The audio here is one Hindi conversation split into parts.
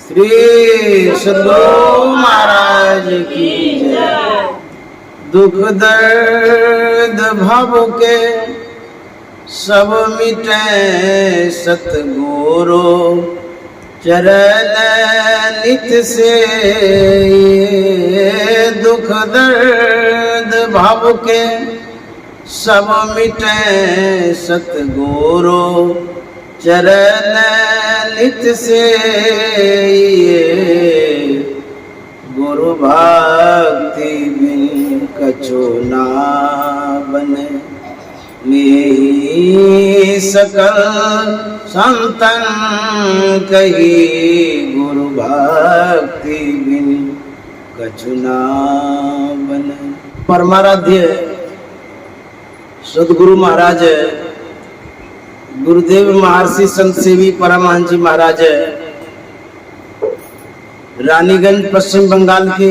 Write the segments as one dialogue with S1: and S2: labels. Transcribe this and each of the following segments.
S1: श्री सद्गुरु महाराज की जय। दुख दर्द भव के सब मिटे सतगुरु चरण नित से। दुख दर्द भव के सब मिटे सतगुरु चरण नित से। गुरु भक्ति बिन कछु ना बने, मेहि सकल संतन कही। गुरु भक्ति बिन कछु ना बने। परमाराध्य सद्गुरु महाराज गुरुदेव महर्षि संत सेवी परमहंस जी महाराज रानीगंज पश्चिम बंगाल के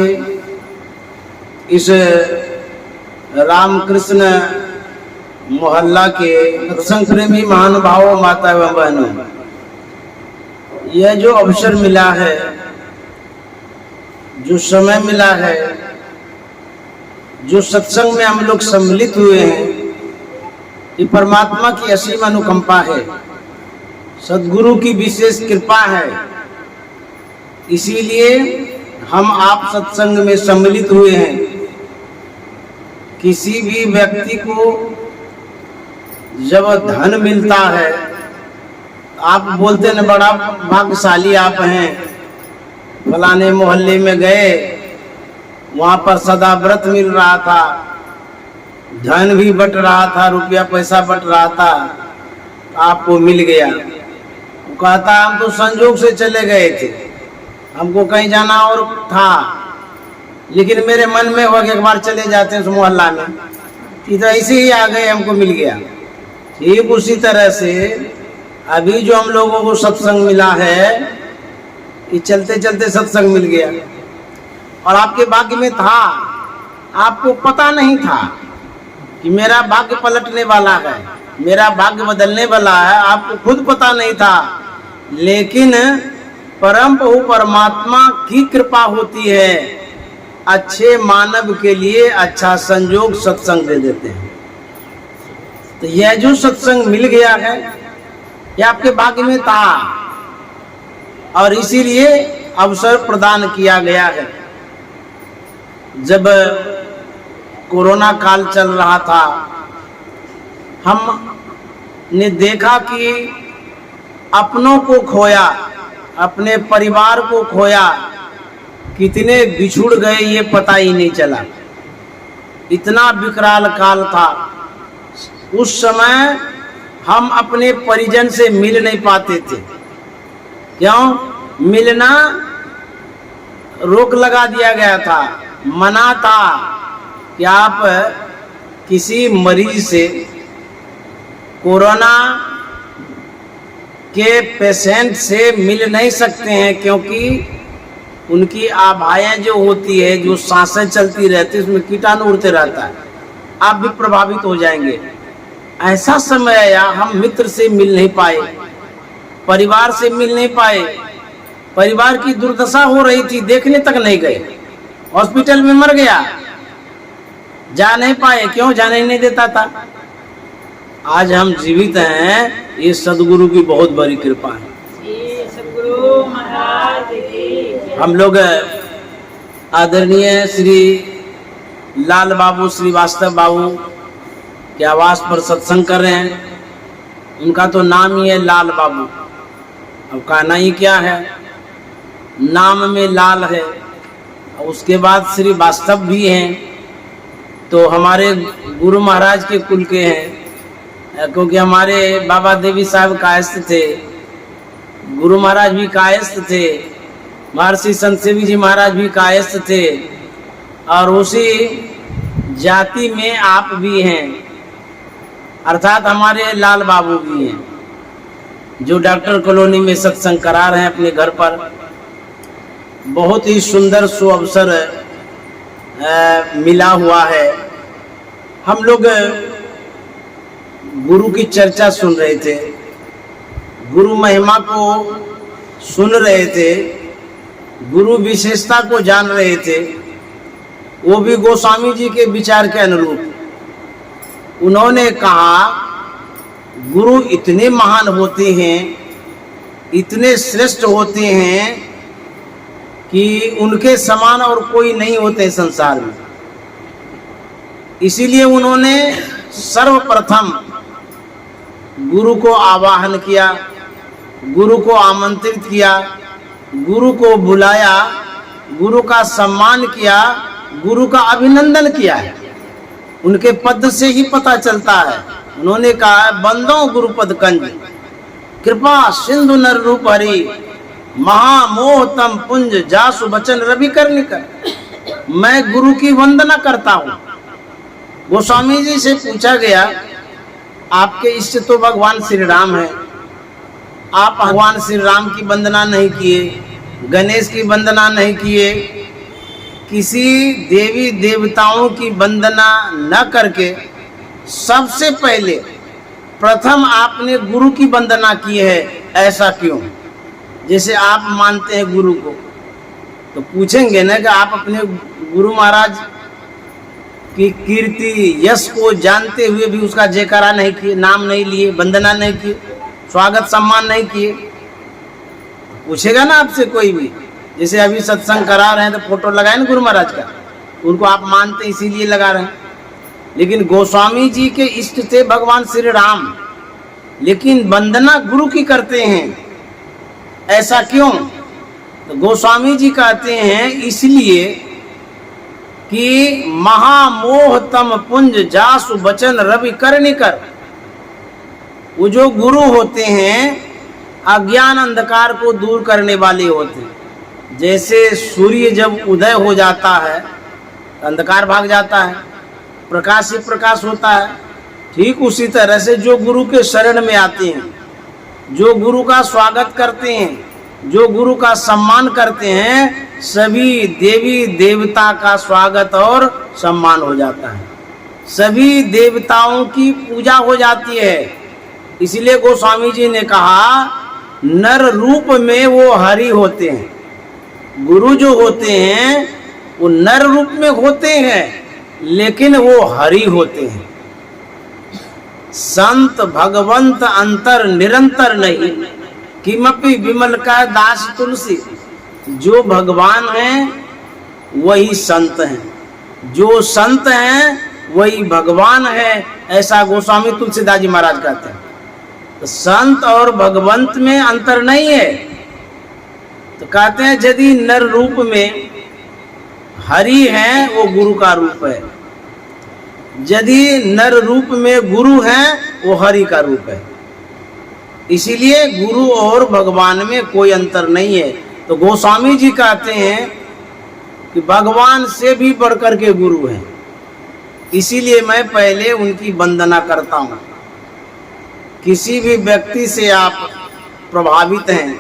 S1: इस रामकृष्ण मोहल्ला के सत्संग प्रेमी महानुभावों, माता एवं बहनों, यह जो अवसर मिला है, जो समय मिला है, जो सत्संग में हम लोग सम्मिलित हुए हैं, ये परमात्मा की असीम अनुकंपा है, सद्गुरु की विशेष कृपा है। इसीलिए हम आप सत्संग में सम्मिलित हुए हैं। किसी भी व्यक्ति को जब धन मिलता है, आप बोलते न बड़ा भाग्यशाली आप हैं, फलाने मोहल्ले में गए, वहां पर सदा व्रत मिल रहा था, धन भी बट रहा था, रुपया पैसा बट रहा था, आपको मिल गया। वो कहता हम तो संजोग से चले गए थे, हमको कहीं जाना और था, लेकिन मेरे मन में हुआ कि एक बार चले जाते हैं उस मोहल्ला में, तो ऐसे ही आ गए, हमको मिल गया। ठीक उसी तरह से अभी जो हम लोगों को सत्संग मिला है, कि चलते चलते सत्संग मिल गया और आपके भाग्य में था, आपको पता नहीं था कि मेरा भाग्य पलटने वाला है, मेरा भाग्य बदलने वाला है, आपको खुद पता नहीं था। लेकिन परम प्रभु परमात्मा की कृपा होती है, अच्छे मानव के लिए अच्छा संयोग सत्संग दे देते हैं। तो यह जो सत्संग मिल गया है, यह आपके भाग्य में था और इसीलिए अवसर प्रदान किया गया है। जब कोरोना काल चल रहा था, हमने देखा कि अपनों को खोया, अपने परिवार को खोया, कितने बिछुड़ गए ये पता ही नहीं चला। इतना विकराल काल था। उस समय हम अपने परिजन से मिल नहीं पाते थे। क्यों? मिलना रोक लगा दिया गया था, मना था कि आप किसी मरीज से, कोरोना के पेशेंट से मिल नहीं सकते हैं, क्योंकि उनकी आभाएं जो होती है, जो सांसें चलती रहती है, उसमें कीटाणु उड़ते रहता है, आप भी प्रभावित हो जाएंगे। ऐसा समय आया, हम मित्र से मिल नहीं पाए, परिवार से मिल नहीं पाए, परिवार की दुर्दशा हो रही थी, देखने तक नहीं गए, हॉस्पिटल में मर गया, जा नहीं पाए। क्यों? जाने नहीं देता था। आज हम जीवित हैं, ये सद्गुरु की बहुत बड़ी कृपा है। सद्गुरु महाराज की। हम लोग आदरणीय श्री लाल बाबू श्रीवास्तव बाबू के आवास पर सत्संग कर रहे हैं। उनका तो नाम ही है लाल बाबू। अब कहना ही क्या है, नाम में लाल है। उसके बाद श्री वास्तव भी हैं, तो हमारे गुरु महाराज के कुल के हैं, क्योंकि हमारे बाबा देवी साहब कायस्थ थे, गुरु महाराज भी कायस्थ थे, महर्षि संत सेवी जी महाराज भी कायस्थ थे, और उसी जाति में आप भी हैं, अर्थात हमारे लाल बाबू भी हैं, जो डॉक्टर कॉलोनी में सत्संग करा रहे हैं अपने घर पर। बहुत ही सुंदर सुअवसर मिला हुआ है। हम लोग गुरु की चर्चा सुन रहे थे, गुरु महिमा को सुन रहे थे, गुरु विशेषता को जान रहे थे, वो भी गोस्वामी जी के विचार के अनुरूप। उन्होंने कहा गुरु इतने महान होते हैं, इतने श्रेष्ठ होते हैं कि उनके समान और कोई नहीं होते संसार में। इसीलिए उन्होंने सर्वप्रथम गुरु को आवाहन किया, गुरु को आमंत्रित किया, गुरु को बुलाया, गुरु का सम्मान किया, गुरु का अभिनंदन किया है। उनके पद से ही पता चलता है। उन्होंने कहा बंदो गुरुपद कंज, कृपा सिंधु नर रूप हरि, महामोह तम पुंज जासु बचन रवि कर। मैं गुरु की वंदना करता हूँ। गोस्वामी जी से पूछा गया आपके इष्ट तो भगवान श्री राम है, आप भगवान श्री राम की वंदना नहीं किए, गणेश की वंदना नहीं किए, किसी देवी देवताओं की वंदना न करके सबसे पहले प्रथम आपने गुरु की वंदना की है, ऐसा क्यों? जैसे आप मानते हैं गुरु को, तो पूछेंगे ना कि आप अपने गुरु महाराज की कीर्ति यश को जानते हुए भी उसका जयकारा नहीं किए, नाम नहीं लिए, वंदना नहीं किए, स्वागत सम्मान नहीं किए। पूछेगा ना आपसे कोई भी। जैसे अभी सत्संग करा रहे हैं तो फोटो लगाए ना गुरु महाराज का, उनको आप मानते इसीलिए लगा रहे हैं। लेकिन गोस्वामी जी के इष्ट थे भगवान श्री राम, लेकिन वंदना गुरु की करते हैं, ऐसा क्यों? तो गोस्वामी जी कहते हैं इसलिए कि महामोह तम पुंज जासु बचन रवि कर। वो जो गुरु होते हैं अज्ञान अंधकार को दूर करने वाले होते हैं। जैसे सूर्य जब उदय हो जाता है अंधकार भाग जाता है, प्रकाश ही प्रकाश होता है। ठीक उसी तरह से जो गुरु के शरण में आते हैं, जो गुरु का स्वागत करते हैं, जो गुरु का सम्मान करते हैं, सभी देवी देवता का स्वागत और सम्मान हो जाता है, सभी देवताओं की पूजा हो जाती है। इसलिए गोस्वामी जी ने कहा नर रूप में वो हरि होते हैं। गुरु जो होते हैं वो नर रूप में होते हैं, लेकिन वो हरि होते हैं। संत भगवंत अंतर निरंतर नहीं, किमपि विमल का दास तुलसी। जो भगवान हैं वही संत हैं, जो संत हैं वही भगवान है, ऐसा गोस्वामी तुलसीदास जी महाराज कहते हैं। तो संत और भगवंत में अंतर नहीं है। तो कहते हैं यदि नर रूप में हरि है वो गुरु का रूप है, यदि नर रूप में गुरु है वो हरि का रूप है। इसीलिए गुरु और भगवान में कोई अंतर नहीं है। तो गोस्वामी जी कहते हैं कि भगवान से भी बढ़कर के गुरु हैं, इसीलिए मैं पहले उनकी वंदना करता हूँ। किसी भी व्यक्ति से आप प्रभावित हैं,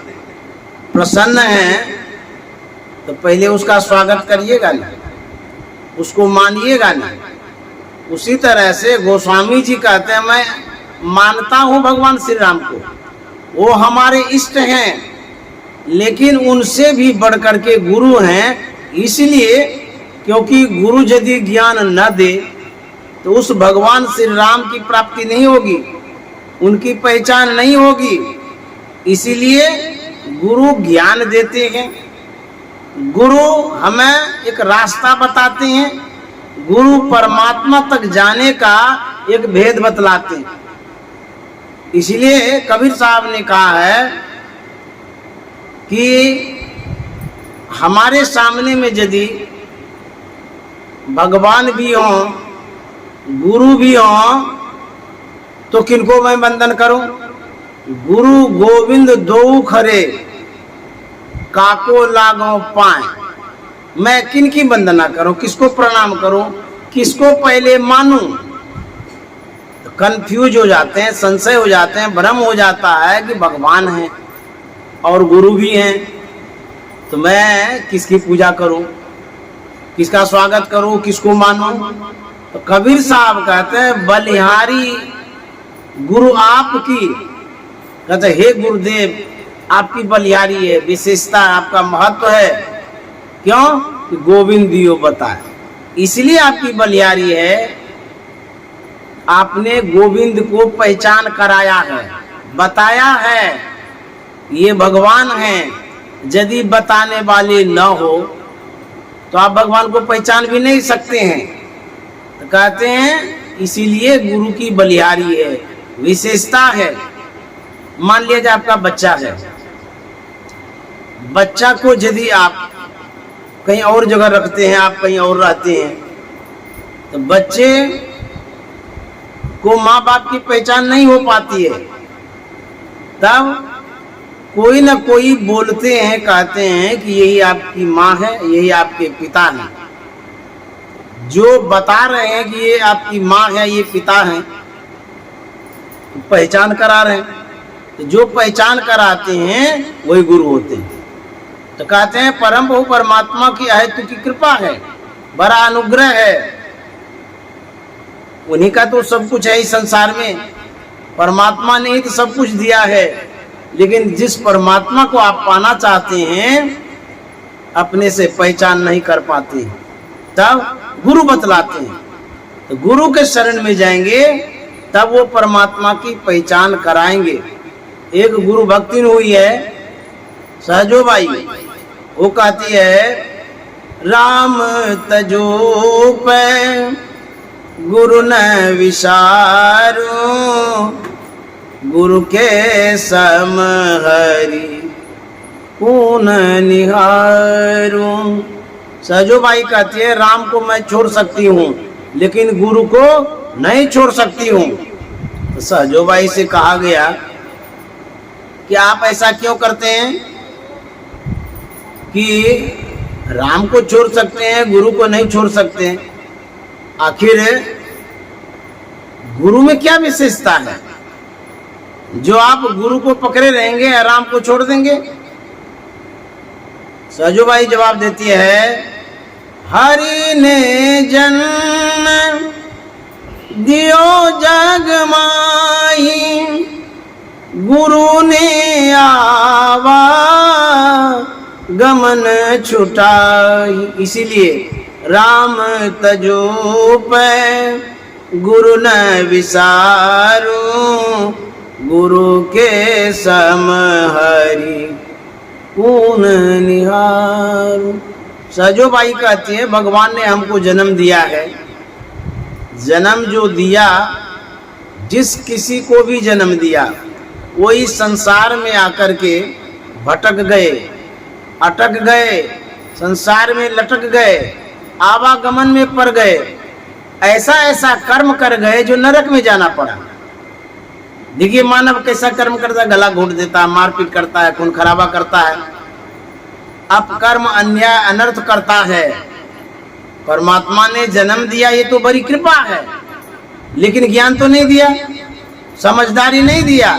S1: प्रसन्न हैं, तो पहले उसका स्वागत करिएगा ना, उसको मानिएगा ना। उसी तरह से गोस्वामी जी कहते हैं मैं मानता हूँ भगवान श्री राम को, वो हमारे इष्ट हैं, लेकिन उनसे भी बढ़कर के गुरु हैं। इसलिए क्योंकि गुरु यदि ज्ञान न दे तो उस भगवान श्री राम की प्राप्ति नहीं होगी, उनकी पहचान नहीं होगी। इसीलिए गुरु ज्ञान देते हैं, गुरु हमें एक रास्ता बताते हैं, गुरु परमात्मा तक जाने का एक भेद बतलाते हैं। इसलिए कबीर साहब ने कहा है कि हमारे सामने में यदि भगवान भी हों, गुरु भी हों, तो किनको मैं वंदन करूं? गुरु गोविंद दो खरे काको लागो पाए। मैं किनकी वंदना करूं, किसको प्रणाम करूं, किसको पहले मानूं? तो कंफ्यूज हो जाते हैं, संशय हो जाते हैं, भ्रम हो जाता है कि भगवान है और गुरु भी हैं, तो मैं किसकी पूजा करूं, किसका स्वागत करूं, किसको मानूं? तो कबीर साहब कहते हैं बलिहारी गुरु आपकी, कहते हे गुरुदेव आपकी बलिहारी है, विशेषता, आपका महत्व है। क्यों? गोविंद दियो बताए, इसलिए आपकी बलिहारी है। आपने गोविंद को पहचान कराया है, बताया है, ये भगवान हैं। यदि बताने वाले न हो तो आप भगवान को पहचान भी नहीं सकते हैं। तो कहते हैं इसीलिए गुरु की बलिहारी है, विशेषता है। मान लिया जाए आपका बच्चा है, बच्चा को यदि आप कहीं और जगह रखते हैं, आप कहीं और रहते हैं, तो बच्चे को माँ बाप की पहचान नहीं हो पाती है। तब कोई ना कोई बोलते हैं, कहते हैं कि यही आपकी माँ है, यही आपके पिता हैं। जो बता रहे हैं कि ये आपकी माँ है, ये पिता हैं, तो पहचान करा रहे हैं। तो जो पहचान कराते हैं वही गुरु होते हैं। तो कहते हैं परम प्रभु परमात्मा की अहेतु की कृपा है, बड़ा अनुग्रह है। उन्हीं का तो सब कुछ है इस संसार में। परमात्मा ने ही तो सब कुछ दिया है। लेकिन जिस परमात्मा को आप पाना चाहते हैं, अपने से पहचान नहीं कर पाते, तब गुरु बतलाते हैं। तो गुरु के शरण में जाएंगे, तब वो परमात्मा की पहचान कराएंगे। एक गुरु भक्ति हुई है सहजो बाई, वो कहती है राम तजो पे गुरु न विसारो, गुरु के सम हरि कौन निहारो। सहजो बाई कहती है राम को मैं छोड़ सकती हूँ, लेकिन गुरु को नहीं छोड़ सकती हूँ। तो सहजो बाई से कहा गया कि आप ऐसा क्यों करते हैं कि राम को छोड़ सकते हैं, गुरु को नहीं छोड़ सकते हैं? आखिर गुरु में क्या विशेषता है जो आप गुरु को पकड़े रहेंगे, राम को छोड़ देंगे? सहजो बाई जवाब देती है हरि ने जन्म दियो जग माही, गुरु ने आवा गमन छुटाई। इसीलिए राम तजो पे गुरु न विसारो, गुरु के सम हरि कौन निहारो। सहजो बाई कहती है भगवान ने हमको जन्म दिया है। जन्म जो दिया, जिस किसी को भी जन्म दिया, वो इस संसार में आकर के भटक गए, अटक गए, संसार में लटक गए, आवागमन में पड़ गए, ऐसा ऐसा कर्म कर गए जो नरक में जाना पड़ा। देखिए मानव कैसा कर्म करता है, गला घोट देता है, मारपीट करता है, खून खराबा करता है, अपकर्म अन्याय अनर्थ करता है। परमात्मा ने जन्म दिया, ये तो बड़ी कृपा है, लेकिन ज्ञान तो नहीं दिया, समझदारी नहीं दिया,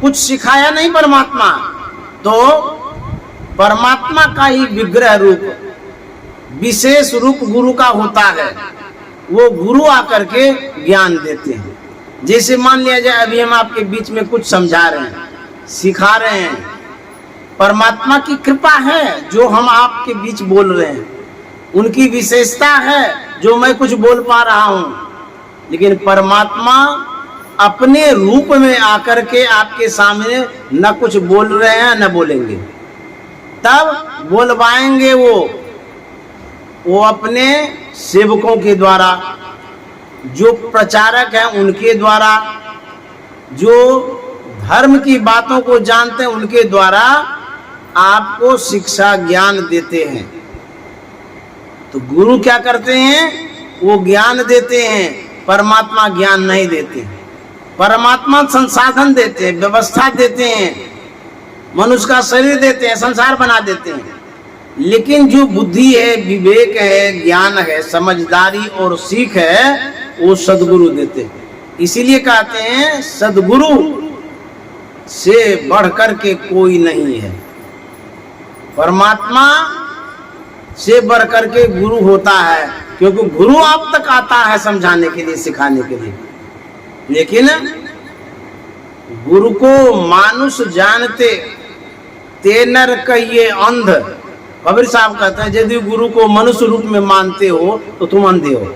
S1: कुछ सिखाया नहीं परमात्मा। तो परमात्मा का ही विग्रह रूप, विशेष रूप गुरु का होता है। वो गुरु आकर के ज्ञान देते हैं। जैसे मान लिया जाए अभी हम आपके बीच में कुछ समझा रहे हैं, सिखा रहे हैं, परमात्मा की कृपा है जो हम आपके बीच बोल रहे हैं, उनकी विशेषता है जो मैं कुछ बोल पा रहा हूँ। लेकिन परमात्मा अपने रूप में आकर के आपके सामने न कुछ बोल रहे हैं न बोलेंगे, तब बोलवाएंगे वो अपने सेवकों के द्वारा, जो प्रचारक हैं उनके द्वारा, जो धर्म की बातों को जानते हैं उनके द्वारा आपको शिक्षा ज्ञान देते हैं। तो गुरु क्या करते हैं? वो ज्ञान देते हैं, परमात्मा ज्ञान नहीं देते। परमात्मा संसाधन देते हैं, व्यवस्था देते हैं, मनुष्य का शरीर देते हैं, संसार बना देते हैं। लेकिन जो बुद्धि है, विवेक है, ज्ञान है, समझदारी और सीख है, वो सदगुरु देते हैं। इसीलिए कहते हैं सदगुरु से बढ़कर के कोई नहीं है। परमात्मा से बढ़कर के गुरु होता है, क्योंकि गुरु आप तक आता है समझाने के लिए, सिखाने के लिए। लेकिन गुरु को मानुष जानते तेनर कहिए अंध। कबीर साहब कहते हैं यदि गुरु को मनुष्य रूप में मानते हो तो तुम अंधे हो,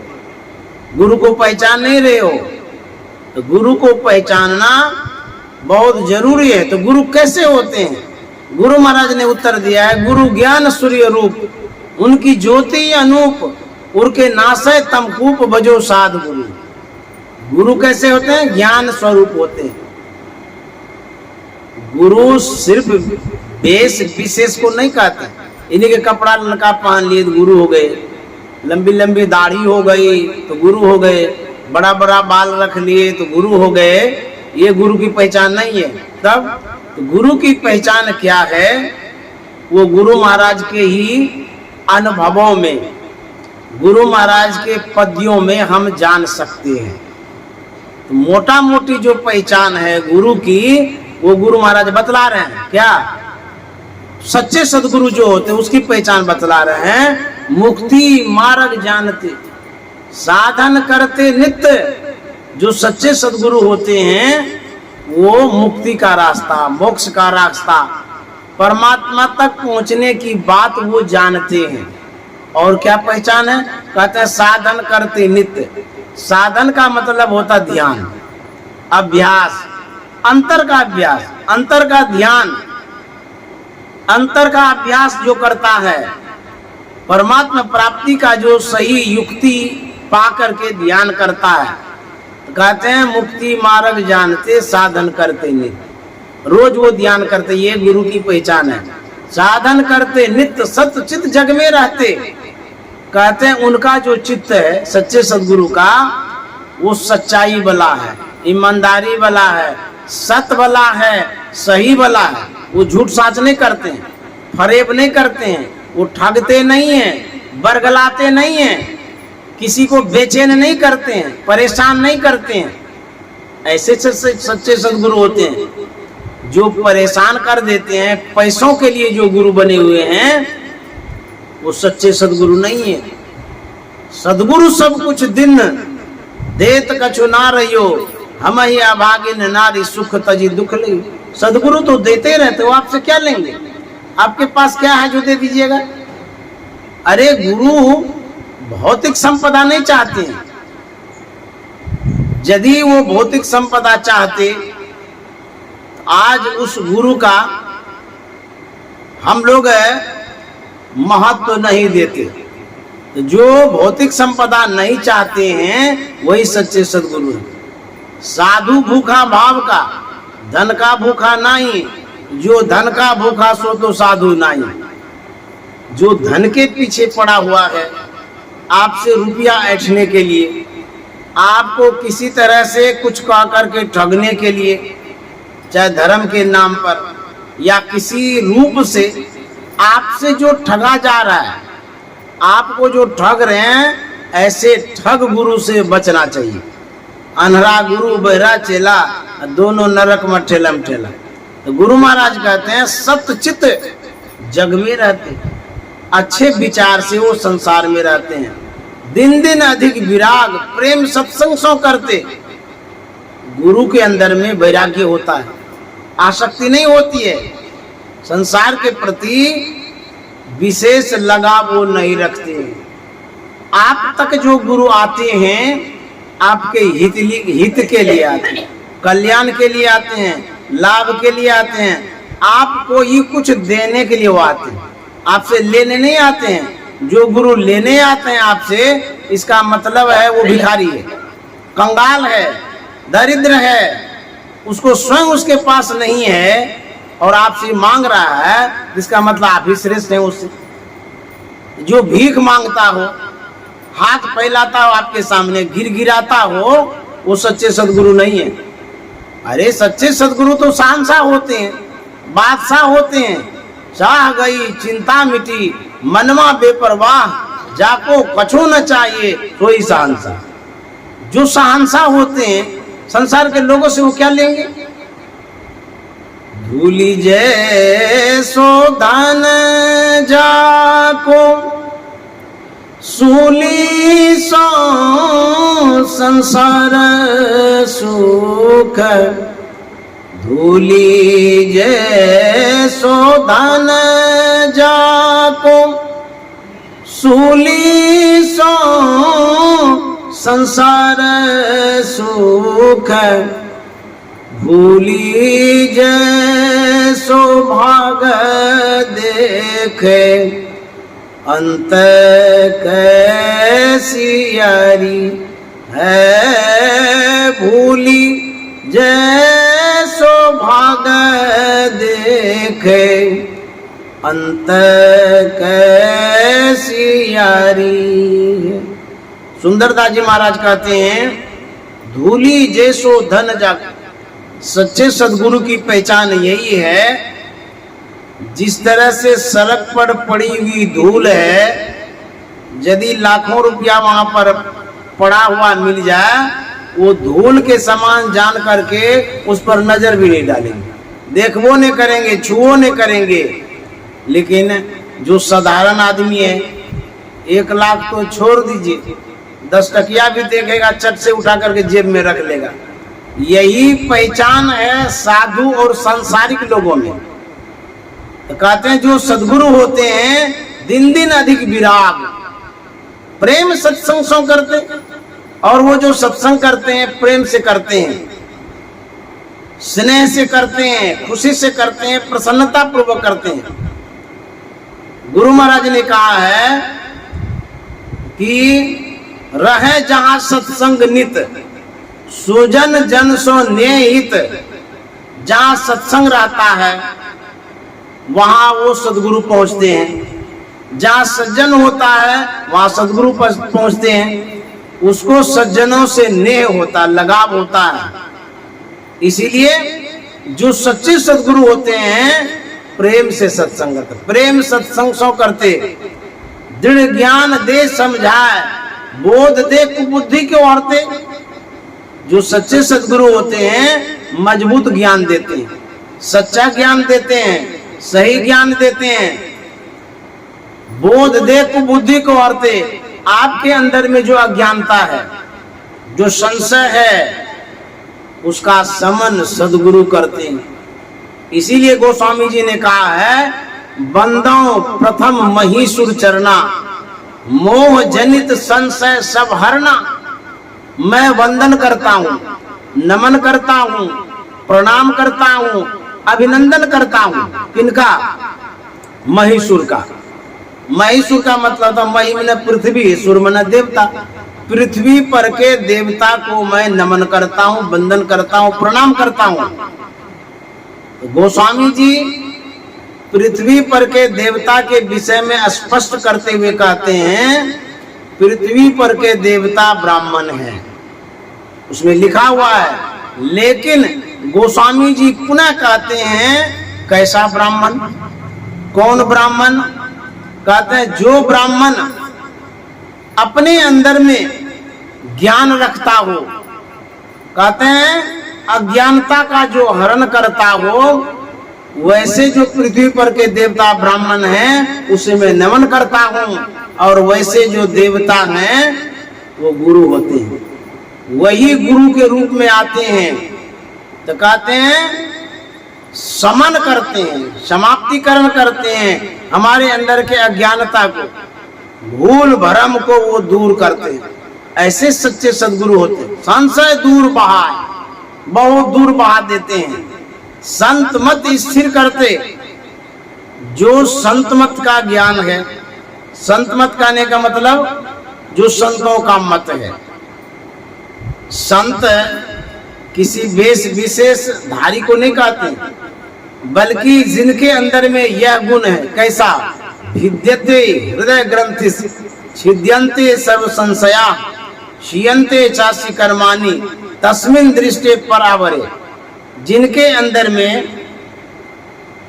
S1: गुरु को पहचान नहीं रहे हो। तो गुरु को पहचानना बहुत जरूरी है। तो गुरु कैसे होते हैं? गुरु महाराज ने उत्तर दिया है, गुरु ज्ञान सूर्य रूप, उनकी ज्योति अनूप, उनके नासय तमकूप बजो साध गुरु। गुरु कैसे होते हैं? ज्ञान स्वरूप होते हैं। गुरु सिर्फ वेश विशेष को नहीं कहते, इन्हीं के कपड़ा लड़का पहन लिए तो गुरु हो गए, लंबी लंबी दाढ़ी हो गई तो गुरु हो गए, बड़ा बड़ा बाल रख लिए तो गुरु हो गए। ये गुरु की पहचान नहीं है। तब तो गुरु की पहचान क्या है? वो गुरु महाराज के ही अनुभवों में, गुरु महाराज के पद्यों में हम जान सकते हैं। तो मोटा मोटी जो पहचान है गुरु की, वो गुरु महाराज बतला रहे हैं। क्या? सच्चे सदगुरु जो होते हैं उसकी पहचान बतला रहे हैं। मुक्ति मार्ग जानते, साधन करते नित्य। जो सच्चे सदगुरु होते हैं वो मुक्ति का रास्ता, मोक्ष का रास्ता, परमात्मा तक पहुंचने की बात वो जानते हैं। और क्या पहचान है? कहते हैं साधन करते नित्य। साधन का मतलब होता ध्यान, अभ्यास, अंतर का अभ्यास, अंतर का ध्यान, अंतर का अभ्यास जो करता है, परमात्मा प्राप्ति का जो सही युक्ति पा करके ध्यान करता है। कहते हैं मुक्ति मार्ग जानते, साधन करते नित्य। रोज वो ध्यान करते, ये गुरु की पहचान है। साधन करते नित्य, सत्य चित्त जग में रहते। कहते हैं उनका जो चित्त है सच्चे सदगुरु का, वो सच्चाई वाला है, ईमानदारी वाला है, सत्य वाला है, सही वाला है। वो झूठ साच नहीं करते हैं, फरेब नहीं करते हैं, वो ठगते नहीं हैं, बरगलाते नहीं हैं, किसी को बेचैन नहीं करते हैं, परेशान नहीं करते हैं। ऐसे सच्चे सदगुरु होते हैं। जो परेशान कर देते हैं पैसों के लिए जो गुरु बने हुए हैं, वो सच्चे सदगुरु नहीं है। सदगुरु सब कुछ दिन देत कछु ना रहियो, हम ही अभागिन नारी सुख तजी दुख ले। सदगुरु तो देते रहते हो, आपसे क्या लेंगे? आपके पास क्या है जो दे दीजिएगा? अरे गुरु भौतिक संपदा नहीं चाहते हैं। यदि वो भौतिक संपदा चाहते, आज उस गुरु का हम लोग महत्व नहीं देते। तो जो भौतिक संपदा नहीं चाहते हैं वही सच्चे सदगुरु हैं। साधु भूखा भाव का, धन का भूखा नहीं। जो धन का भूखा सो तो साधु नहीं। जो धन के पीछे पड़ा हुआ है, आपसे रुपया ऐंठने के लिए, आपको किसी तरह से कुछ कह करके ठगने के लिए, चाहे धर्म के नाम पर या किसी रूप से आपसे जो ठगा जा रहा है, आपको जो ठग रहे हैं, ऐसे ठग गुरु से बचना चाहिए। अनहरा गुरु बहरा चेला, दोनों नरक में ठेलम ठेला। तो गुरु महाराज कहते हैं सत्य चित्त जग में रहते, अच्छे विचार से वो संसार में रहते हैं। दिन दिन अधिक विराग प्रेम सत्संग सो करते। गुरु के अंदर में वैराग्य होता है, आसक्ति नहीं होती है। संसार के प्रति विशेष लगाव वो नहीं रखते। आप तक जो गुरु आते हैं आपके हित के लिए आते हैं, कल्याण के लिए आते हैं, लाभ के लिए आते हैं। आपको ये कुछ देने के लिए वो आते हैं, आपसे लेने नहीं आते हैं। जो गुरु लेने आते हैं आपसे, इसका मतलब है वो भिखारी है, कंगाल है, दरिद्र है, उसको स्वयं उसके पास नहीं है और आपसे मांग रहा है, जिसका मतलब आप ही श्रेष्ठ हैं उससे। जो भीख मांगता हो, हाथ फैलाता हो आपके सामने, गिराता हो, वो सच्चे सदगुरु नहीं है। अरे सच्चे सदगुरु तो शहंशाह होते हैं, बादशाह होते हैं। चाह गई चिंता मिटी, मनवा बेपरवाह, जाको कछो न चाहिए कोई शहंशाह। जो शहंशाह होते हैं संसार के लोगों से वो क्या लेंगे? भूली जैसो धन जाको, सूली सो संसार सुख, धूली जैसो धन जाको सूली सो संसार सुख भूली जैसो भाग देखे अंत कैसी यारी है भूली जैसो भाग देखे अंत कैसी यारी है। सुंदरदास जी महाराज कहते हैं धूली जैसो धन जाग। सच्चे सदगुरु की पहचान यही है, जिस तरह से सड़क पर पड़ी हुई धूल है, यदि लाखों रुपया वहां पर पड़ा हुआ मिल जाए, वो धूल के समान जान करके उस पर नजर भी नहीं डालेंगे, देखबो नहीं करेंगे, छुओ नहीं करेंगे। लेकिन जो साधारण आदमी है 1 लाख तो छोड़ दीजिए, 10 टकिया भी देखेगा चट से उठा करके जेब में रख लेगा। यही पहचान है साधु और सांसारिक लोगों में। तो कहते हैं जो सद्गुरु होते हैं दिन दिन अधिक विराग, प्रेम सत्संग सो करते, और वो जो सत्संग करते हैं प्रेम से करते हैं, स्नेह से करते हैं, खुशी से करते हैं, प्रसन्नता पूर्वक करते हैं। गुरु महाराज ने कहा है कि रहे जहां सत्संग नित सुजन जन सो नेहित। जहां सत्संग रहता है वहां वो सदगुरु पहुंचते हैं। जहां सज्जन होता है वहां सदगुरु पहुंचते हैं। उसको सज्जनों से नेह होता, लगाव होता है। इसीलिए जो सच्चे सदगुरु होते हैं प्रेम से सत्संग, प्रेम सत्संग सो करते, दृढ़ ज्ञान दे समझाए, बोध दे कुबुद्धि के औरते। जो सच्चे सदगुरु होते हैं मजबूत ज्ञान देते हैं, सच्चा ज्ञान देते हैं, सही ज्ञान देते हैं। बोध दे कुबुद्धि को औरते। आपके अंदर में जो अज्ञानता है, जो संशय है, उसका समन सदगुरु करते हैं। इसीलिए गोस्वामी जी ने कहा है बंदों प्रथम महीसुर चरना, मोह जनित संशय सब हरना। मैं वंदन करता हूँ, नमन करता हूँ, प्रणाम करता हूँ, अभिनंदन करता हूँ। किनका? महीसुर का। महीसुर का मतलब था मही मन पृथ्वी, सुर मन देवता। पृथ्वी पर के देवता को मैं नमन करता हूँ, वंदन करता हूँ, प्रणाम करता हूँ। तो गोस्वामी जी पृथ्वी पर के देवता के विषय में स्पष्ट करते हुए कहते हैं पृथ्वी पर के देवता ब्राह्मण हैं, उसमें लिखा हुआ है। लेकिन गोस्वामी जी पुनः कहते हैं कैसा ब्राह्मण? कौन ब्राह्मण? कहते हैं जो ब्राह्मण अपने अंदर में ज्ञान रखता हो, कहते हैं अज्ञानता का जो हरण करता हो, वैसे जो पृथ्वी पर के देवता ब्राह्मण हैं उसे मैं नमन करता हूँ। और वैसे जो देवता हैं वो गुरु होते हैं, वही गुरु के रूप में आते हैं। तो कहते हैं समन करते हैं, समाप्तिकरण करते हैं, हमारे अंदर के अज्ञानता को, भूल भरम को वो दूर करते हैं। ऐसे सच्चे सदगुरु होते हैं। संशय दूर बहा, बहुत दूर बहा देते हैं। संत मत स्थिर करते, जो संत मत का ज्ञान है। संत मत कहने का मतलब जो संतों का मत है। संत किसी वेश विशेष धारी को नहीं कहते, बल्कि जिनके अंदर में यह गुण है। कैसा? भिद्यते हृदय ग्रंथि छिद्यन्ते सर्व संशया क्षीयन्ते चासि कर्माणि तस्मिन् दृष्टे परावरे। जिनके अंदर में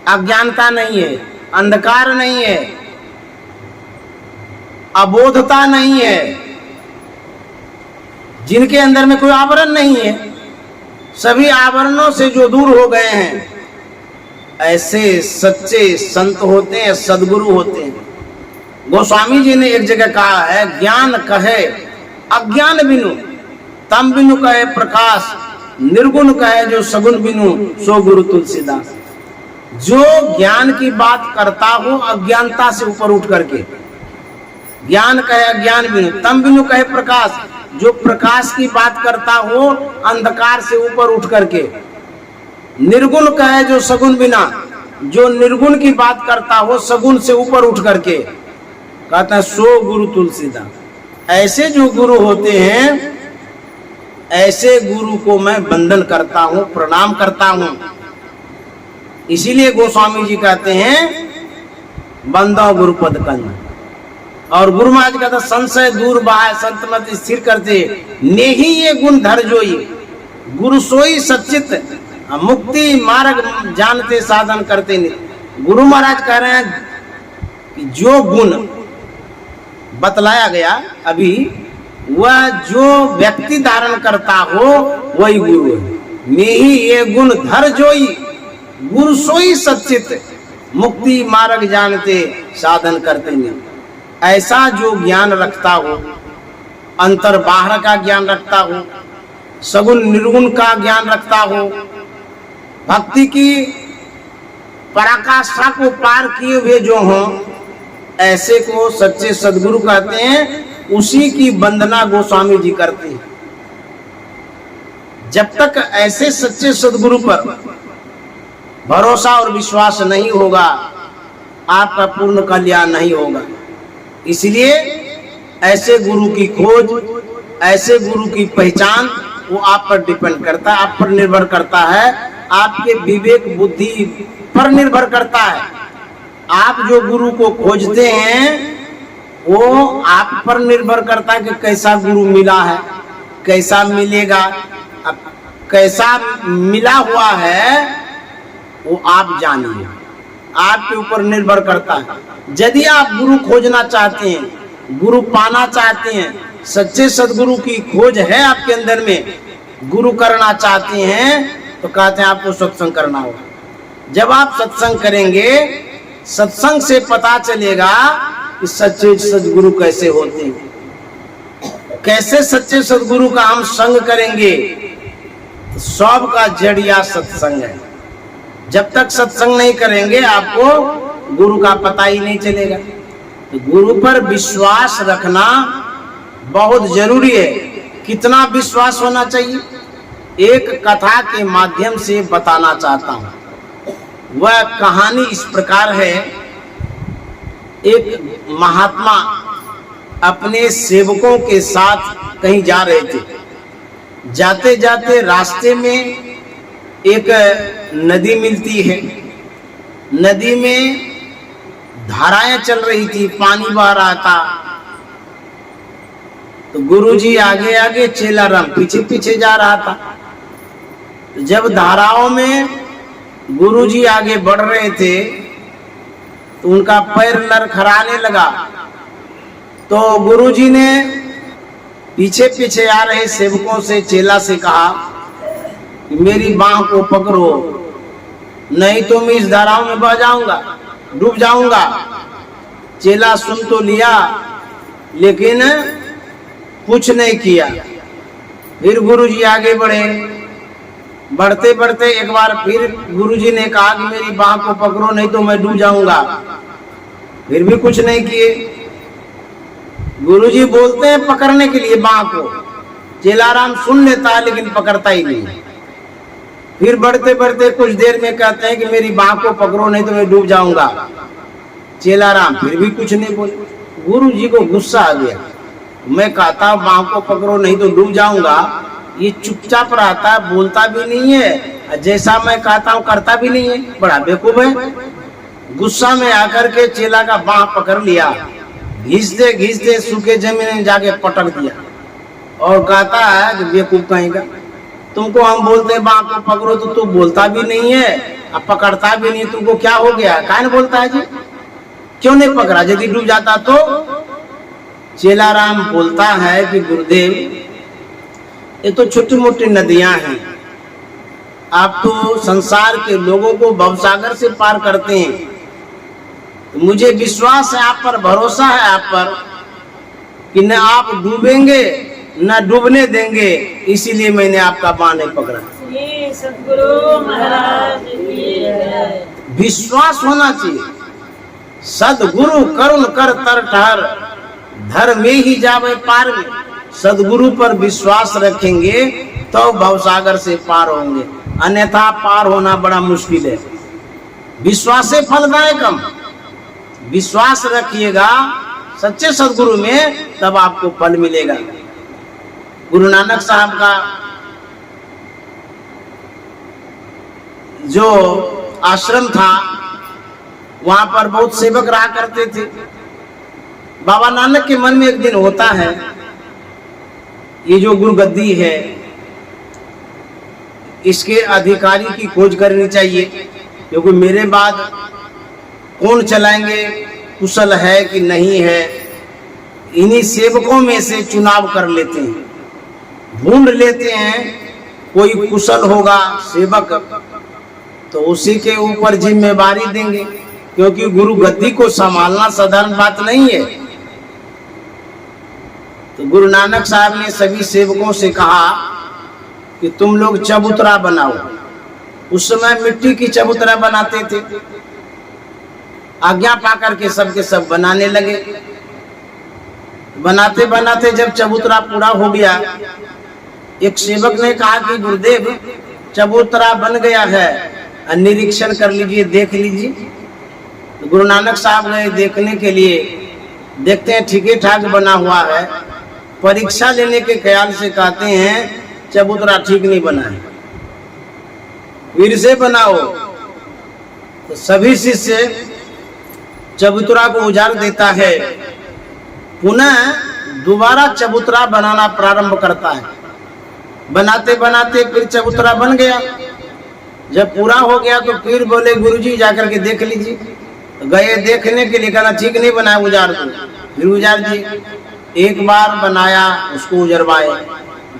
S1: अज्ञानता नहीं है, अंधकार नहीं है, अबोधता नहीं है, जिनके अंदर में कोई आवरण नहीं है, सभी आवरणों से जो दूर हो गए हैं, ऐसे सच्चे संत होते हैं, सदगुरु होते हैं। गोस्वामी जी ने एक जगह कहा है ज्ञान कहे अज्ञान बिनु, तम बिनु कहे प्रकाश, निर्गुण कहे जो सगुन बिनु सो गुरु तुलसीदास। जो ज्ञान की बात करता हो अज्ञानता से ऊपर उठ करके, ज्ञान कहे अज्ञान बिनु, तम बिनु कहे प्रकाश, जो प्रकाश की बात करता हो अंधकार से ऊपर उठ करके। निर्गुण कहे जो सगुन बिना, जो निर्गुण की बात करता हो सगुन से ऊपर उठ करके, कहता है सो गुरु तुलसीदास। ऐसे जो गुरु होते हैं, ऐसे गुरु को मैं वंदन करता हूं, प्रणाम करता हूं। इसीलिए गोस्वामी जी कहते हैं बंदो गुरुपद कंद। और गुरु महाराज कहता संशय दूर बहाय संत मत स्थिर करते, नेही ये गुण धर जोई, गुरु सोई सच्चित मुक्ति मार्ग जानते साधन करते नहीं। गुरु महाराज कह रहे हैं कि जो गुण बतलाया गया अभी, वह जो व्यक्ति धारण करता हो वही गुरु है। नेही ये गुण धर जोई, गुरु सोई सच्चित मुक्ति मार्ग जानते साधन करते नहीं। ऐसा जो ज्ञान रखता हो, अंतर बाहर का ज्ञान रखता हो, सगुण निर्गुण का ज्ञान रखता हो, भक्ति की पराकाष्ठा को पार किए हुए जो हों, ऐसे को सच्चे सदगुरु कहते हैं। उसी की वंदना गोस्वामी जी करते हैं। जब तक ऐसे सच्चे सदगुरु पर भरोसा और विश्वास नहीं होगा, आपका पूर्ण कल्याण नहीं होगा। इसलिए ऐसे गुरु की खोज, ऐसे गुरु की पहचान वो आप पर डिपेंड करता है, आप पर निर्भर करता है, आपके विवेक बुद्धि पर निर्भर करता है। आप जो गुरु को खोजते हैं वो आप पर निर्भर करता है कि कैसा गुरु मिला है, कैसा मिलेगा। अब कैसा मिला हुआ है वो आप जानिए, आपके ऊपर निर्भर करता है। यदि आप गुरु खोजना चाहते हैं, गुरु पाना चाहते हैं, सच्चे सदगुरु की खोज है आपके अंदर में, गुरु करना चाहते हैं, तो कहते हैं आपको सत्संग करना होगा। जब आप सत्संग करेंगे, सत्संग से पता चलेगा कि सच्चे सदगुरु कैसे होते हैं। कैसे सच्चे सदगुरु का हम संग करेंगे, तो सब का जड़िया सत्संग है। जब तक सत्संग नहीं करेंगे आपको गुरु का पता ही नहीं चलेगा। तो गुरु पर विश्वास रखना बहुत जरूरी है। कितना विश्वास होना चाहिए, एक कथा के माध्यम से बताना चाहता हूं। वह कहानी इस प्रकार है। एक महात्मा अपने सेवकों के साथ कहीं जा रहे थे। जाते जाते रास्ते में एक नदी मिलती है। नदी में धाराएं चल रही थी, पानी बह रहा था। तो गुरुजी आगे आगे, चेला राम पीछे पीछे जा रहा था। तो जब धाराओं में गुरुजी आगे बढ़ रहे थे तो उनका पैर लड़खड़ाने लगा। तो गुरुजी ने पीछे पीछे आ रहे सेवकों से, चेला से कहा कि मेरी बांह को पकड़ो, नहीं तो मैं इस धाराओं में बह जाऊंगा, डूब जाऊंगा। चेला सुन तो लिया लेकिन कुछ नहीं किया। फिर गुरुजी आगे बढ़े। बढ़ते बढ़ते एक बार फिर गुरुजी ने कहा कि मेरी बांह को पकड़ो, नहीं तो मैं डूब जाऊंगा। फिर भी कुछ नहीं किए। गुरुजी बोलते हैं पकड़ने के लिए बांह को, चेलाराम सुन लेता है लेकिन पकड़ता ही नहीं। फिर बढ़ते बढ़ते कुछ देर में कहते हैं कि मेरी बांह को पकड़ो, नहीं तो मैं डूब जाऊंगा। चेलाराम फिर भी कुछ नहीं बोले। गुरुजी को गुस्सा आ गया। मैं कहता हूं बांह को पकड़ो नहीं तो डूब जाऊंगा, ये चुपचाप रहता है, बोलता भी नहीं है, जैसा मैं कहता हूं करता भी नहीं है, बड़ा बेवकूफ है। गुस्सा में आकर के चेला का बांह पकड़ लिया, घिसते घिसते सूखे जमीन में जाके पटक दिया और कहता है कि बेवकूफ कहेगा, तुमको हम बोलते हैं बांह को पकड़ो तो तू बोलता भी नहीं है, अब पकड़ता भी नहीं, तुमको क्या हो गया, काहे नहीं बोलता है जी, क्यों नहीं पकड़ा, यदि डूब जाता तो। चेलाराम बोलता है कि गुरुदेव ये तो छोटी मोटी नदियां हैं, आप तो संसार के लोगों को भवसागर से पार करते हैं, तो मुझे विश्वास है आप पर, भरोसा है आप पर कि न आप डूबेंगे न डूबने देंगे, इसीलिए मैंने आपका बाण नहीं पकड़ा।
S2: सद्गुरु महाराज की जय।
S1: विश्वास होना चाहिए। सदगुरु करुण कर तर ठहर, धर में ही जावे पार में। सदगुरु पर विश्वास रखेंगे तो भवसागर से पार होंगे, अन्यथा पार होना बड़ा मुश्किल है। विश्वास से फलदायकम, विश्वास रखिएगा सच्चे सदगुरु में, तब आपको फल मिलेगा। गुरु नानक साहब का जो आश्रम था, वहां पर बहुत सेवक रहा करते थे। बाबा नानक के मन में एक दिन होता है, ये जो गुरुगद्दी है इसके अधिकारी की खोज करनी चाहिए, क्योंकि मेरे बाद कौन चलाएंगे, कुशल है कि नहीं है। इन्हीं सेवकों में से चुनाव कर लेते हैं, ढूंढ लेते हैं कोई कुशल होगा सेवक, तो उसी के ऊपर जिम्मेवारी देंगे, क्योंकि गुरु गद्दी को संभालना साधारण बात नहीं है। तो गुरु नानक साहब ने सभी सेवकों से कहा कि तुम लोग चबूतरा बनाओ। उस समय मिट्टी की चबूतरा बनाते थे। आज्ञा पाकर के सबके सब बनाने लगे। बनाते बनाते जब चबूतरा पूरा हो गया, एक सेवक ने कहा कि गुरुदेव चबूतरा बन गया है, निरीक्षण कर लीजिए, देख लीजिए। तो गुरु नानक साहब गए देखने के लिए। देखते हैं ठीक ठाक बना हुआ है। परीक्षा लेने के ख्याल से कहते हैं चबूतरा ठीक नहीं बना है, फिर से बनाओ। तो सभी शिष्य चबूतरा को उजाड़ देता है, पुनः दोबारा चबूतरा बनाना प्रारंभ करता है। बनाते बनाते फिर चबूतरा बन गया। जब पूरा हो गया तो फिर बोले गुरुजी जाकर के देख लीजिए। गए देखने के लिए, कहना ठीक नहीं बनाया, उजाड़ दो। फिर उजाड़ दिए। एक बार बनाया, उसको उजरवाए।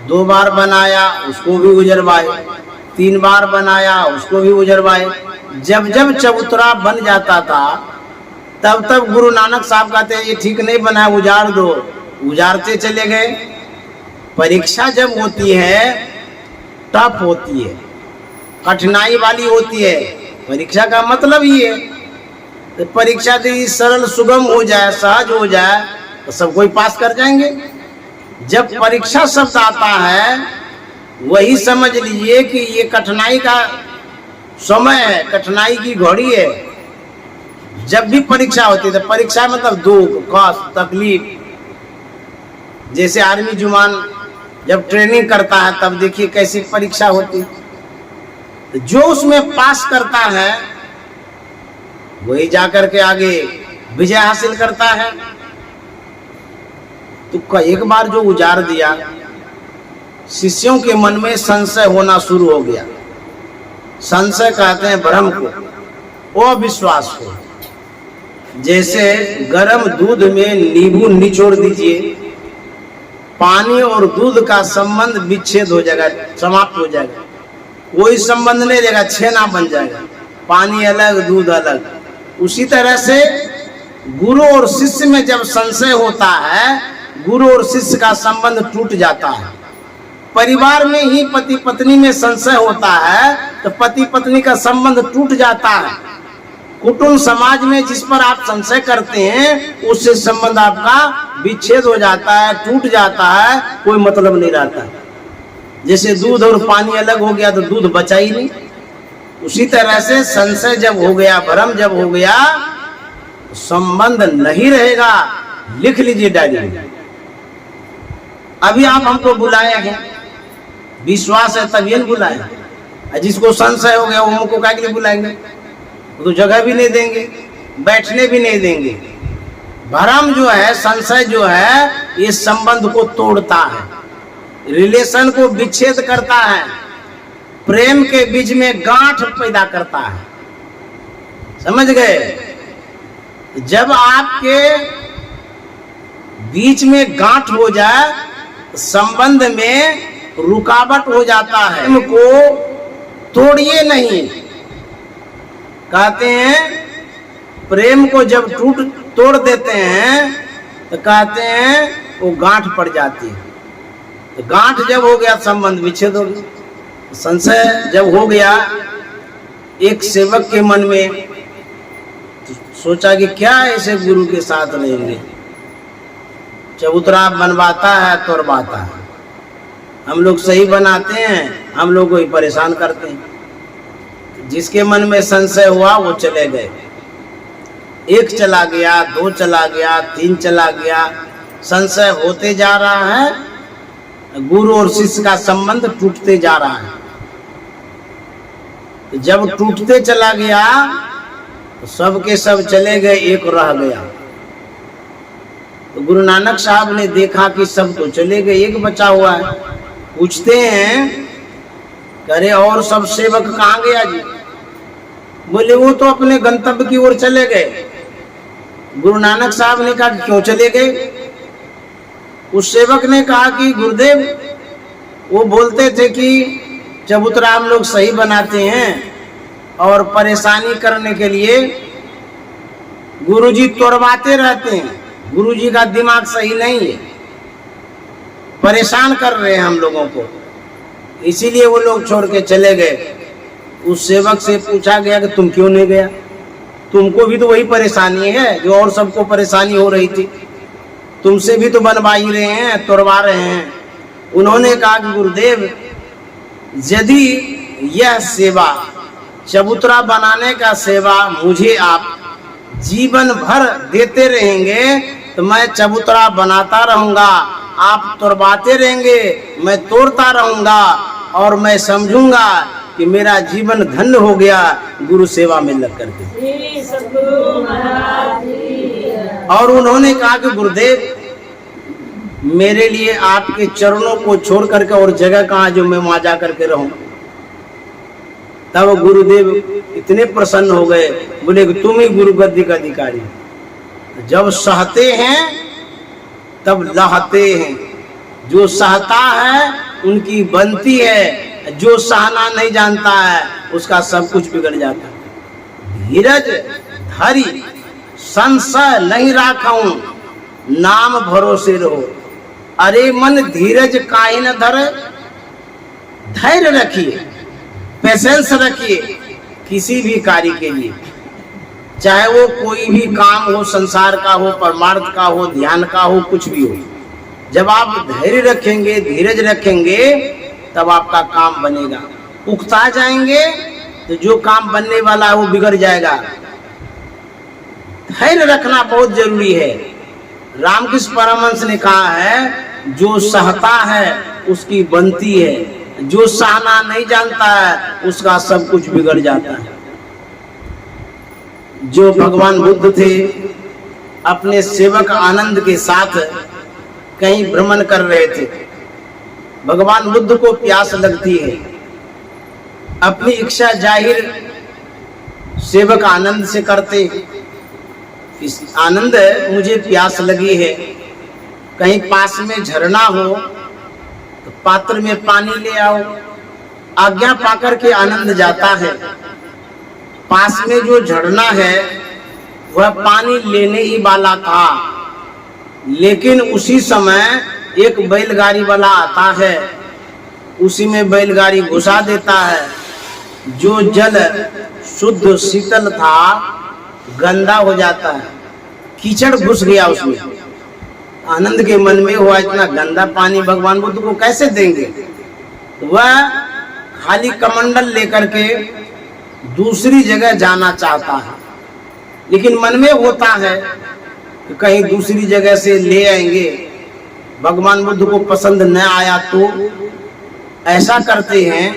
S1: 2 बार बनाया, उसको भी उजरवाए। 3 बार बनाया, उसको भी उजरवाए। जब जब चबूतरा बन जाता था तब तब गुरु नानक साहब कहते हैं ये ठीक नहीं बना, उजाड़ दो। उजाड़ते चले गए। परीक्षा जब होती है टफ होती है, कठिनाई वाली होती है। परीक्षा का मतलब ही है, तो परीक्षा यदि सरल सुगम हो जाए, सहज हो जाए, तो सब कोई पास कर जाएंगे। जब परीक्षा शब्द आता है, वही समझ लीजिए कि ये कठिनाई का समय है, कठिनाई की घड़ी है। जब भी परीक्षा होती है तो परीक्षा मतलब दुख, कष्ट, तकलीफ। जैसे आर्मी जवान जब ट्रेनिंग करता है तब देखिए कैसी परीक्षा होती है। जो उसमें पास करता है वही जाकर के आगे विजय हासिल करता है। तो एक बार जो उजाड़ दिया, शिष्यों के मन में संशय होना शुरू हो गया। संशय कहते हैं भ्रम को, अविश्वास को। जैसे गर्म दूध में नींबू निचोड़ दीजिए, पानी और दूध का संबंध विच्छेद हो जाएगा, समाप्त हो जाएगा, कोई संबंध नहीं रहेगा, छेना बन जाएगा, पानी अलग दूध अलग। उसी तरह से गुरु और शिष्य में जब संशय होता है, गुरु और शिष्य का संबंध टूट जाता है। परिवार में ही पति पत्नी में संशय होता है तो पति पत्नी का संबंध टूट जाता है। कुटुंब समाज में जिस पर आप संशय करते हैं उससे संबंध आपका विच्छेद हो जाता है, टूट जाता है, कोई मतलब नहीं रहता। जैसे दूध और पानी अलग हो गया तो दूध बचा ही नहीं, उसी तरह से संशय जब हो गया, भ्रम जब हो गया, संबंध नहीं रहेगा। लिख लीजिए डायरी में। अभी आप हमको बुलाए हैं, विश्वास है तभी न बुलाए। जिसको संशय हो गया वो हमको क्या के लिए बुलाएंगे? तो जगह भी नहीं देंगे, बैठने भी नहीं देंगे। भ्रम जो है, संशय जो है, ये संबंध को तोड़ता है, रिलेशन को विच्छेद करता है, प्रेम के बीच में गांठ पैदा करता है। समझ गए? जब आपके बीच में गांठ हो जाए, संबंध में रुकावट हो जाता है। प्रेम को तोड़िए नहीं। कहते हैं प्रेम को जब तोड़ देते हैं तो कहते हैं वो गांठ पड़ जाती है। गांठ जब हो गया, संबंध विच्छेद हो गया। संशय जब हो गया एक सेवक के मन में, तो सोचा कि क्या ऐसे गुरु के साथ रहेंगे, चबूतरा बनवाता है तोड़वाता है, हम लोग सही बनाते हैं, हम लोग को ही परेशान करते हैं। जिसके मन में संशय हुआ वो चले गए। एक चला गया, दो चला गया, तीन चला गया, संशय होते जा रहा है, गुरु और शिष्य का संबंध टूटते जा रहा है। तो जब टूटते चला गया तो सब के सब चले गए, एक रह गया। तो गुरु नानक साहब ने देखा कि सब तो चले गए, एक बचा हुआ है। पूछते हैं, करे और सब सेवक कहाँ गया जी? बोले वो तो अपने गंतव्य की ओर चले गए। गुरु नानक साहब ने कहा क्यों चले गए? उस सेवक ने कहा कि गुरुदेव, वो बोलते थे कि चबूतरा हम लोग सही बनाते हैं और परेशानी करने के लिए गुरुजी तोड़वाते रहते हैं, गुरुजी का दिमाग सही नहीं है, परेशान कर रहे हैं हम लोगों को, इसीलिए वो लोग छोड़ के चले गए। उस सेवक से पूछा गया कि तुम क्यों नहीं गया? तुमको भी तो वही परेशानी है जो और सबको परेशानी हो रही थी, तुमसे भी तो बनवा ही रहे हैं, तोड़वा रहे हैं। उन्होंने कहा कि गुरुदेव, यदि यह सेवा, चबूतरा बनाने का सेवा मुझे आप जीवन भर देते रहेंगे तो मैं चबूतरा बनाता रहूंगा, आप तोड़वाते रहेंगे, मैं तोड़ता रहूंगा, और मैं समझूंगा कि मेरा जीवन धन्य हो गया गुरु सेवा में लग करके। और उन्होंने कहा कि गुरुदेव, मेरे लिए आपके चरणों को छोड़ करके और जगह कहाँ जो मैं वहां जा करके रहूं। तब गुरुदेव इतने प्रसन्न हो गए, बोले कि तुम ही गुरु गद्दी का अधिकारी। जब सहते हैं तब लहते हैं, जो सहता है उनकी बनती है, जो सहना नहीं जानता है उसका सब कुछ बिगड़ जाता है। धीरज धरी संशय नहीं राखूं, नाम भरोसे रहो। अरे मन धीरज काहे न धरे, धैर्य रखिए, पेशेंस रखिए किसी भी कार्य के लिए, चाहे वो कोई भी काम हो, संसार का हो, परमार्थ का हो, ध्यान का हो, कुछ भी हो। जब आप धैर्य रखेंगे, धीरज रखेंगे, तब आपका काम बनेगा। उकता जाएंगे तो जो काम बनने वाला है वो बिगड़ जाएगा। धैर्य रखना बहुत जरूरी है। रामकृष्ण परमहंस ने कहा है, जो सहता है उसकी बनती है, जो सहना नहीं जानता है उसका सब कुछ बिगड़ जाता है। जो भगवान बुद्ध थे, अपने सेवक आनंद के साथ कहीं भ्रमण कर रहे थे। भगवान बुद्ध को प्यास लगती है, अपनी इच्छा जाहिर सेवक आनंद से करते, इस आनंद मुझे प्यास लगी है, कहीं पास में झरना हो तो पात्र में पानी ले आओ। आज्ञा पाकर के आनंद जाता है। पास में जो झरना है वह पानी लेने ही वाला था, लेकिन उसी समय एक बैलगाड़ी वाला आता है, उसी में बैलगाड़ी घुसा देता है। जो जल शुद्ध शीतल था गंदा हो जाता है, कीचड़ घुस गया उसमें। आनंद के मन में हुआ, इतना गंदा पानी भगवान बुद्ध को कैसे देंगे? वह खाली कमंडल लेकर के दूसरी जगह जाना चाहता है, लेकिन मन में होता है कि कहीं दूसरी जगह से ले आएंगे, भगवान बुद्ध को पसंद न आया तो ऐसा करते हैं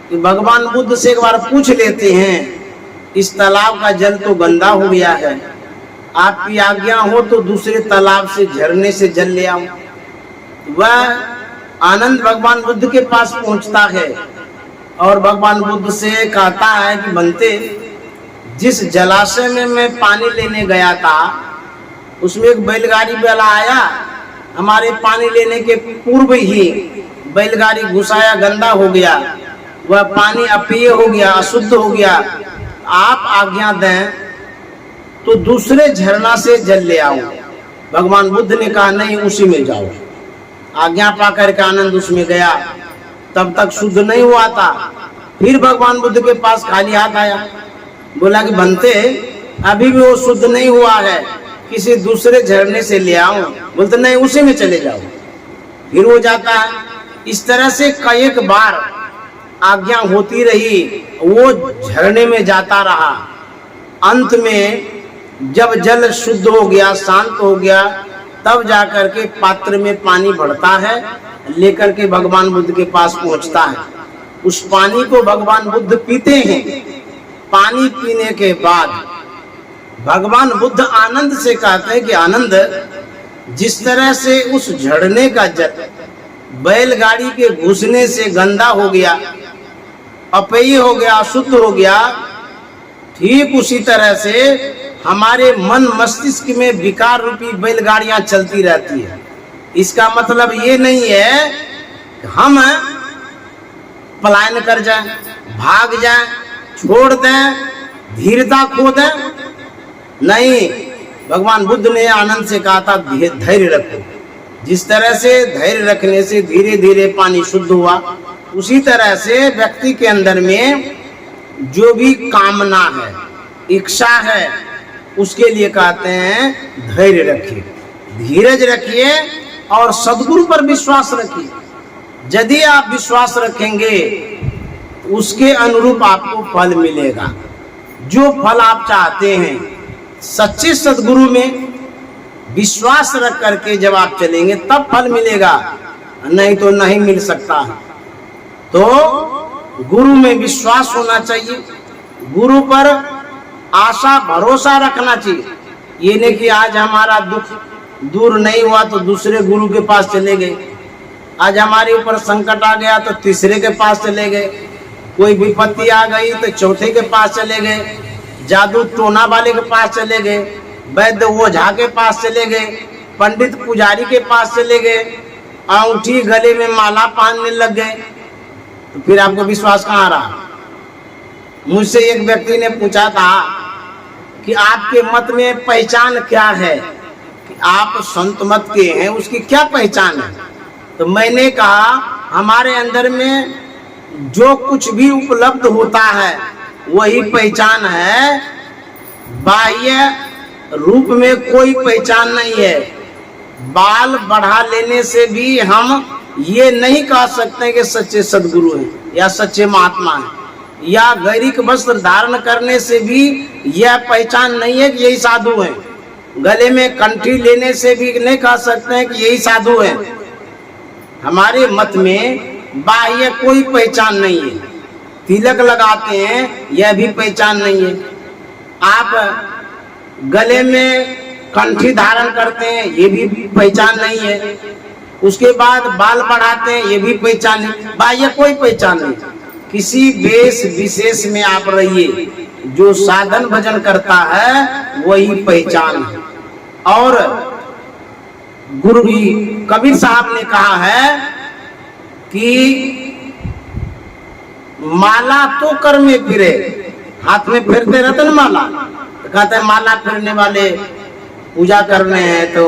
S1: कि भगवान बुद्ध से एक बार पूछ लेते हैं, इस तालाब का जल तो गंदा हो गया है, आपकी आज्ञा हो तो दूसरे तालाब से, झरने से जल ले आओ। वह आनंद भगवान बुद्ध के पास पहुंचता है और भगवान बुद्ध से कहता है कि बनते, जिस जलाशय में मैं पानी लेने गया था उसमें एक बैलगाड़ी वाला आया, हमारे पानी लेने के पूर्व ही बैलगाड़ी घुसाया, गंदा हो गया, वह पानी अपेय हो गया, अशुद्ध हो गया। आप आज्ञा दें तो दूसरे झरना से जल ले आओ। भगवान बुद्ध ने कहा नहीं, उसी में जाओ। आज्ञा पाकर के आनंद उसमें गया, तब तक शुद्ध नहीं हुआ था। फिर भगवान बुद्ध के पास खाली हाथ आया, बोला कि बनते अभी भी वो शुद्ध नहीं हुआ है, किसी दूसरे झरने से ले आओ। बोलते नहीं, उसी में चले जाओ। फिर वो जाता है। इस तरह से कई बार आज्ञा होती रही, वो झरने में जाता रहा। अंत में जब जल शुद्ध हो गया, शांत हो गया, तब जाकर के पात्र में पानी भरता है, लेकर के भगवान बुद्ध के पास पहुंचता है। उस पानी को भगवान बुद्ध पीते हैं। पानी पीने के बाद भगवान बुद्ध आनंद से कहते हैं कि आनंद, जिस तरह से उस झरने का जल बैलगाड़ी के घुसने से गंदा हो गया, अपेय हो गया, अशुद्ध हो गया, ठीक उसी तरह से हमारे मन मस्तिष्क में विकार रूपी बैलगाड़ियां चलती रहती है। इसका मतलब ये नहीं है कि हम पलायन कर जाएं, भाग जाएं, छोड़ दें, धीरता खो दें। नहीं, भगवान बुद्ध ने आनंद से कहा था धैर्य रखो। जिस तरह से धैर्य रखने से धीरे धीरे पानी शुद्ध हुआ, उसी तरह से व्यक्ति के अंदर में जो भी कामना है, इच्छा है, उसके लिए कहते हैं धैर्य रखिए, धीरज रखिए और सद्गुरु पर विश्वास रखिए। यदि आप विश्वास रखेंगे, उसके अनुरूप आपको फल मिलेगा। जो फल आप चाहते हैं, सच्चे सद्गुरु में विश्वास रख करके जब आप चलेंगे तब फल मिलेगा, नहीं तो नहीं मिल सकता है। तो गुरु में विश्वास होना चाहिए, गुरु पर आशा भरोसा रखना चाहिए। ये नहीं कि आज हमारा दुख दूर नहीं हुआ तो दूसरे गुरु के पास चले गए, आज हमारे ऊपर संकट आ गया तो तीसरे के पास चले गए, कोई विपत्ति आ गई तो चौथे के पास चले गए, जादू टोना वाले के पास चले गए, वैद्य ओझा के पास चले गए, पंडित पुजारी के पास चले गए, अंगूठी गले में माला पहनने लग गए। तो फिर आपको विश्वास कहाँ रहा? मुझसे एक व्यक्ति ने पूछा था कि आपके मत में पहचान क्या है, कि आप संत मत के हैं, उसकी क्या पहचान है? तो मैंने कहा, हमारे अंदर में जो कुछ भी उपलब्ध होता है वही पहचान है, बाह्य रूप में कोई पहचान नहीं है। बाल बढ़ा लेने से भी हम ये नहीं कह सकते कि सच्चे सद्गुरु हैं या सच्चे महात्मा हैं, या गैरिक वस्त्र धारण करने से भी यह पहचान नहीं है कि यही साधु हैं। गले में कंठी लेने से भी नहीं कह सकते हैं कि यही साधु हैं। हमारे मत में बाह्य कोई पहचान नहीं है। तिलक लगाते हैं, यह भी पहचान नहीं है। आप गले में कंठी धारण करते हैं, ये भी पहचान नहीं है। उसके बाद बाल बढ़ाते हैं, ये भी पहचान नहीं। बाह्य कोई पहचान नहीं। किसी वेश विशेष में आप रहिए, जो साधन भजन करता है वही पहचान है। और गुरु कबीर साहब ने कहा है कि माला तो कर में फिरे, हाथ में फेरते रहते ना माला, तो कहते हैं माला फेरने वाले पूजा कर रहे हैं तो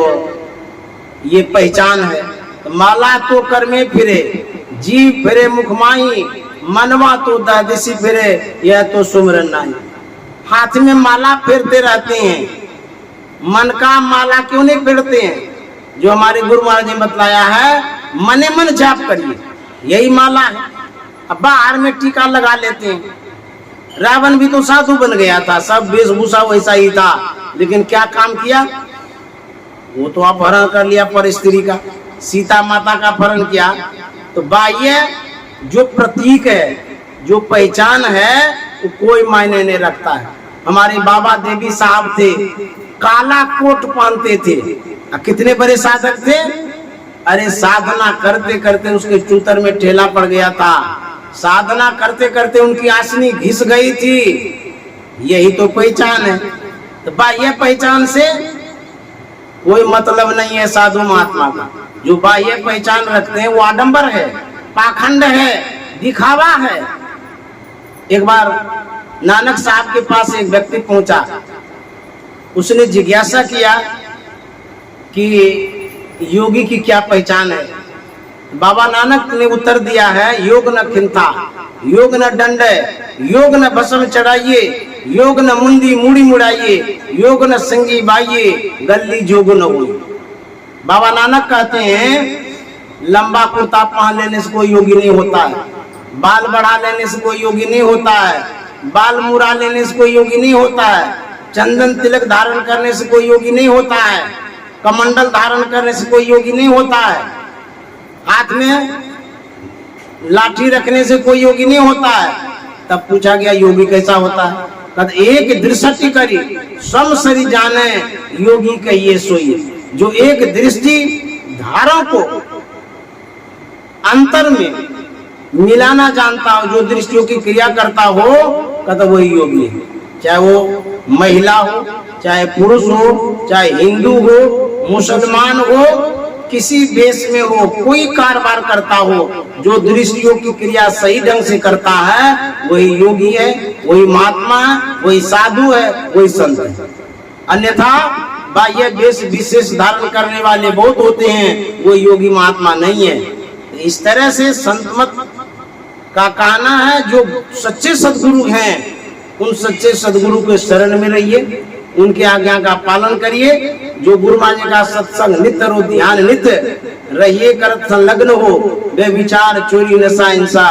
S1: ये पहचान है। तो माला तो कर में फिरे, जी फिरे मुख माही, मनवा तो दादिसी फिरे, यह तो सुमरन नहीं। हाथ में माला फेरते रहते हैं, मन का माला क्यों नहीं फेरते हैं? जो हमारे गुरु महाराज ने बतलाया है, मने मन जाप करिए, यही माला है। अब बाहर में टीका लगा लेते हैं। रावण भी तो साधु बन गया था, सब वेशभूषा वैसा ही था, लेकिन क्या काम किया? वो तो अपहरण कर लिया पर स्त्री का, सीता माता का अपहरण किया। तो बाह्य जो प्रतीक है, जो पहचान है, वो कोई मायने नहीं रखता है। हमारे बाबा देवी साहब थे, काला कोट पहनते थे, कितने बड़े साधक थे। अरे साधना करते करते उसके चूतर में ठेला पड़ गया था, साधना करते करते उनकी आसनी घिस गई थी। यही तो पहचान है। तो बाह्य पहचान से कोई मतलब नहीं है साधु महात्मा का। जो बाह्य पहचान रखते हैं वो आडंबर है, पाखंड है, दिखावा है। एक बार नानक साहब के पास एक व्यक्ति पहुंचा, उसने जिज्ञासा किया कि योगी की क्या पहचान है। बाबा नानक ने उत्तर दिया है, योग न खिंता, योग न दंड, योग न भस्म चढ़ाइए, योग न मुंदी मूड़ी मुड़ाइए, योग न संगी बाइये, गली जोग न हुई। बाबा नानक कहते हैं लंबा कुर्ता पहन लेने से कोई योगी नहीं होता है, बाल बढ़ा लेने से कोई योगी नहीं होता है, बाल मुड़ा लेने से कोई योगी नहीं होता है, चंदन तिलक धारण करने से कोई योगी नहीं होता है, कमंडल धारण करने से कोई योगी नहीं होता है, हाथ में लाठी रखने से कोई योगी नहीं होता है। तब पूछा गया योगी कैसा होता है? कहते एक दृष्टि करी सम सरी जाने, योगी कहिए सोइए। जो एक दृष्टि धारा को अंतर में मिलाना जानता हो, जो दृष्टियों की क्रिया करता हो, कहते वही योगी है। चाहे वो महिला हो, चाहे पुरुष हो, चाहे हिंदू हो, मुसलमान हो, किसी देश में हो, कोई कारोबार करता हो, जो दृष्टियों की क्रिया सही ढंग से करता है वही योगी है, वही महात्मा है, वही साधु है, वही संत है। अन्यथा बाह्य वेश विशेष धारण करने वाले बहुत होते हैं, वो योगी महात्मा नहीं है। इस तरह से संत मत का कहना है, जो सच्चे सदगुरु हैं उन सच्चे सदगुरु के शरण में रहिए, उनके आज्ञा का पालन करिए। जो गुरु महाराज का सत्संग नित्य रो, ध्यान नित्य रहिए, करत संलग्न हो, बेविचार चोरी नशा हिंसा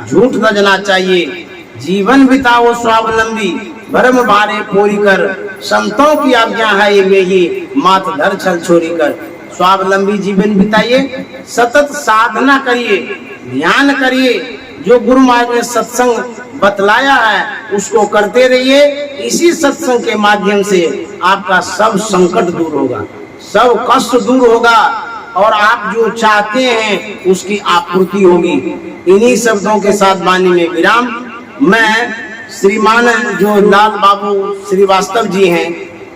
S1: झूठ न जना चाहिए। जीवन बिताओ स्वावलंबी, भरम भारे पूरी कर, संतों की आज्ञा है ये मेरी, माथ धर छल छोरी कर। स्वावलंबी जीवन बिताइए, सतत साधना करिए, ध्यान करिए, जो गुरु महाराज ने सत्संग बतलाया है उसको करते रहिए। इसी सत्संग के माध्यम से आपका सब संकट दूर होगा, सब कष्ट दूर होगा, और आप जो चाहते हैं उसकी आपूर्ति होगी। इन्हीं शब्दों के साथ वाणी में विराम। मैं श्रीमान जो लाल बाबू श्रीवास्तव जी हैं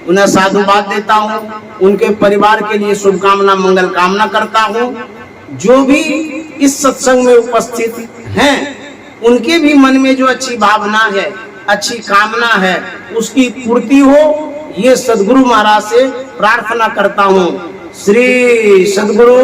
S1: उन्हें साधुवाद देता हूँ, उनके परिवार के लिए शुभकामना मंगल कामना करता हूँ। जो भी इस सत्संग में उपस्थित हैं उनके भी मन में जो अच्छी भावना है, अच्छी कामना है, उसकी पूर्ति हो, ये सदगुरु महाराज से प्रार्थना करता हूँ। श्री सदगुरु